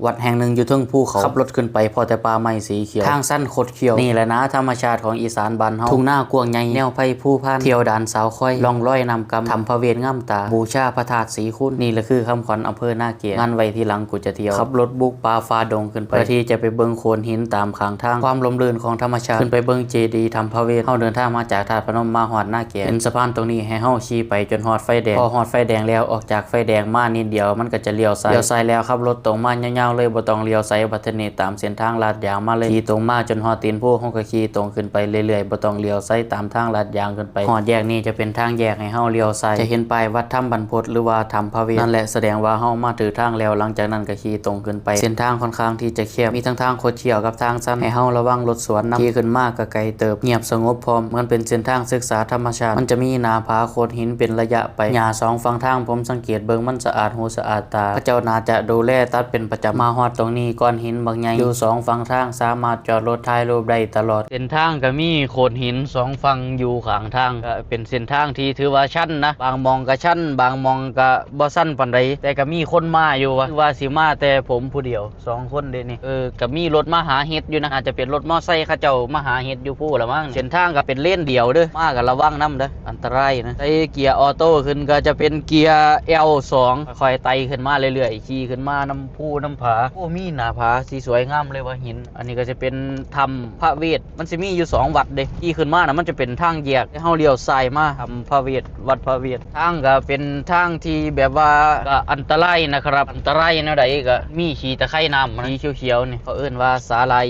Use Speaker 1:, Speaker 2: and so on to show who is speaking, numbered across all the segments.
Speaker 1: วัดแห่งหนึ่งอยู่เทิงภูเขาขับรถขึ้นไปพอแต่ป่าไม้สีเขียวทางสั้นคดเขียวนี่แหละนะธรรมชาติของอีสานบ้านเฮาทุ่งหน้ากว้างใหญ่แนวไผ่ภูพานเที่ยวด่านสาวค่อยล่องลอยนำกำทำพระเวทง่ำตาบูชาพระธาตุสีคุณนี่แหละคือคำขวัญอำเภอนาเกียรติงานไว้ที่หลังกูจะเที่ยวขับรถบุกป่าฟ้าดงขึ้นไปเพื่อที่จะไปเบิ่งโขดหินตามข้างทางความลมลื่นของธรรมชาติขึ้นไปเบิ่งเจดีย์ทำพระเวทเฮาเดินทางมาจากธาตุพนมมาฮอดนาเกียรติเป็นสะพานตรงนี้ให้เฮาขี่ไปจนฮอดไฟแดงพอฮอดไฟแดงแล้วออกจากไฟแดงมานิดเดียวมันก็จะเลี้ยวซ้ายแล้วขับรถตรงมายาวๆเลยบ่ต้องเลี้ยวซ้ายบัดนี้ตามเส้นทางลาดยางมาเลยขี่ตรงมาจนฮอดตีนภูเฮาก็ขี่ตรงขึ้นไปเรื่อยๆบ่ต้องเลี้ยวซ้ายตามทางลาดยางขึ้นไปฮอดแยกนี้จะเป็นทางแยกให้เฮาเลี้ยวซ้ายจะเห็นป้ายวัดถ้ำบรรพตหรือว่าถ้ำพระเวทนั่นแหละแสดงว่าเฮามาถึงทางแล้วหลังจากนั้นก็ขี่ตรงขึ้นไปเส้นทางค่อนข้างที่จะแคบมีทั้งทางคดเคี้ยวกับทางสั้นให้เฮาระวังรถสวนนำขี่ขึ้นมาก็ไกลเติบเงียบสงบพร้อมมันเป็นเส้นทางศึกษาธรรมชาติมันจะมีหน้าผาโขดหินเป็นระยะไปหญ้าสองฝั่งทางผมสังเกตเบิ่งมันสะอาดหูสะอาดตาพระเจ้าน่าจะดูแลตัดเป็นประจำมาฮอดตรงนี้ก้อนหินบางใหญ่อยู่2ฝั่งทางสามารถจอดรถถ่ายรูปได้ตลอดเส้นทางก็มีโขดหิน2ฝั่งอยู่ข้างทางก็เป็นเส้นทางที่ถือว่าชันนะบางมองก็ชันบางมองก็บ่ชันปานใดแต่ก็มีคนมาอยู่ว่าสิมาแต่ผมผู้เดียว2คนเด้นี่ก็มีรถมาหาเห็ดอยู่นะอาจจะเป็นรถมอไซค์เขาเจ้ามาหาเห็ดอยู่ผู้ละมั้งเส้นทางก็เป็นเลนเดียวเด้อมาก็ระวังนำเด้ออันตรายนะใส่เกียร์ออโต้ขึ้นก็จะเป็นเกียร์ L2 ค่อยๆไต่ขึ้นมาเรื่อยๆขี่ขึ้นมาน้ำพุน้ำผาโอ้มีหน้าผาสีสวยงามเลยว่าหินอันนี้ก็จะเป็นถ้ำพระเวทมันสิมีอยู่2วัดเด้ขี่ขึ้นมานะมันจะเป็นทางแยกให้เฮาเลี้ยวซ้ายมาถ้ำพระเวทวัดพระเวททางก็เป็นทางที่แบบว่าก็อันตรายนะครับอันตรายแนวใดก็มีขี้ตะไคร่น้ำสีเขียวๆนี่เขาเอิ้นว่าสาลาย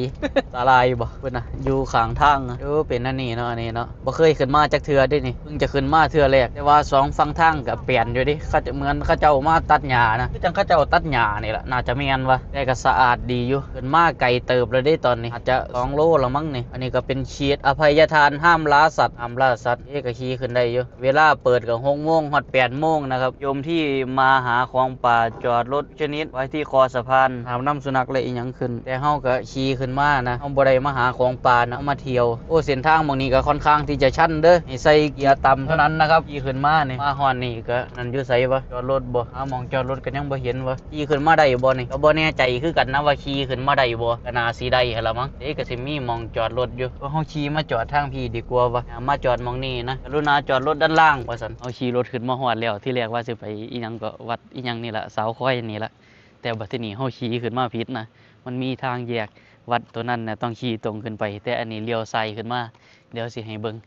Speaker 1: สาลายบ่เพิ่นน่ะอยู่ข้างทางเป็นอันนี้เนาะอันนี้เนาะบ่เคยขึ้นมาจักเทื่อเด้นี่เพิ่งจะขึ้นมาเทื่อแรกแต่ว่า2ฝั่งทางก็เปลี่ยนอยู่ดิเขาจะเหมือนเขาเจ้ามาตัดหญ้านะคือจังเขาเจ้าตัดหญ้านี่ล่ะน่าจะแม่นว่าแต่ก็สะอาดดีอยู่ขึ้นมาไกลเติบแล้วเด้ตอนนี้อาจจะ2โลแล้วมั้งนี่อันนี้ก็เป็นเขตอภัยทานห้ามล่าสัตว์ก็ขี่ขึ้นได้อยู่เวลาเปิดก็6 โมงฮอด8 โมงนะครับโยมที่มาหาของป่าจอดรถชนิดไว้ที่คอสะพานหามน้ำสุนัขและอีหยังขึ้นแต่เฮาก็ขี่ขึ้นมานะเฮาบ่ได้มาหาของป่านะมาเที่ยวโอ้เส้นทางบางนี้ก็ค่อนข้างที่จะชันเด้อให้ใส่เกียร์ต่ำเท่านั้นนะครับขี่ขึ้นมานี่มาฮอดนี่ก็นั่นอยู่ไสวะจอดรถบ่หาหม่องจอดรถก็ยังบ่เห็นวะขี่ขึ้นมาได้บ่นี่ก็บ่แน่ใจคือกันนะว่าขี่ขึ้นมาได้บ่ก็น่าสิได้หั่นล่ะมั้งเอ๊ะก็สิมีหม่องจอดรถอยู่ก็เฮาขี่มาจอดทางพี่ดีกว่าวะมาจอดหม่องนี้นะกรุณาจอดรถด้านล่างว่าซั่นเอาขี่รถขึ้นมาฮอดแล้วที่แรกว่าสิไปอีหยังก็วัดอีหยังนี่ล่ะเสาค้อยนี่ล่ะแต่บัดทีนี้เฮาขี่ขึ้นมาผิดนะมันมีทางแยกวัดตัวนั้นน่ะต้องขี่ตรงขึ้นไปแต่อันนี้เลี้ยวซ้ายขึ้นมาเดี๋ยวสิให้เบิ่ง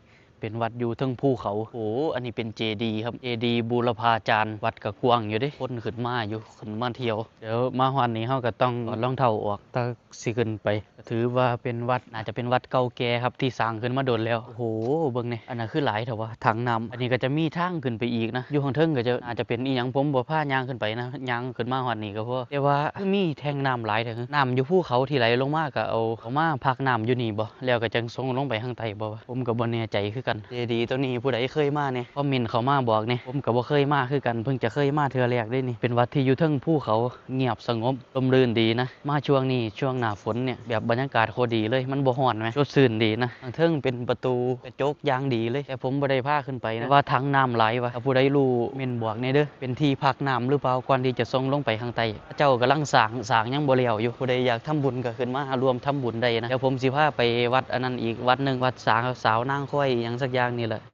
Speaker 1: เป็นวัดอยู่เทิงภูเขาโอ้อันนี้เป็นเจดีย์ครับเจดีย์บูรพาจารย์วัดกะกวางอยู่เด้คนขึ้นมาอยู่ขึ้นมาเที่ยวเดี๋ยวมาฮอดนี้เฮาก็ต้องถอดรองเท้าออกถ้าสิขึ้นไปถือว่าเป็นวัดน่าจะเป็นวัดเก่าแก่ครับที่สร้างขึ้นมาโดนแล้วโอ้โหเบิ่งนี่อันนั้นคือหลายเถอะวะถังน้ำอันนี้ก็จะมีทางขึ้นไปอีกนะอยู่ข้างเทิงก็จะอาจจะเป็นอีหยังผมบ่พาย่างขึ้นไปนะย่างขึ้นมาฮอดนี้ก็พอแต่ว่ามีแทงน้ำหลายเถอะน้ำอยู่ภูเขาที่ไหลลงมาก็เอามาพักน้ำอยู่นี่บ่แล้วก็จังส่งลงไปข้างใต้บ่วะผมก็บ่แน่ใจคือกันเจดีย์ตัวนี้ผู้ใดเคยมาเนี่ยคอมเมนต์เข้ามาบอกเนี่ยผมก็บ่เคยมาคือกันเพิ่งจะเคยมาเทื่อแรกได้นี่เป็นวัดที่อยู่เทิงภูเขาเงียบสงบลมรื่นดีนะมาช่วงนี้ช่วงหน้าฝนเนี่ยแบบบรรยากาศโคตรดีเลยมันบ่ร้อนไหมสดชื่นดีนะทางเทิงเป็นประตูกระจกยางดีเลยแต่ผมบ่ได้พาขึ้นไปนะว่าทางน้ำไหลวะถ้าผู้ใดรู้เม่นบอกเนี่ยเด้อเป็นที่พักน้ำหรือเปล่าก่อนที่จะส่งลงไปข้างใต้เจ้ากำลังสร้างยังบ่แล้วอยู่ผู้ใดอยากทำบุญก็ขึ้นมารวมทำบุญได้นะเดี๋ยวผมสิพาไปวัดอันนั้นอีกวัดนึงวัดสาวนางค่อยอย่างสักอย่างนี่แหละ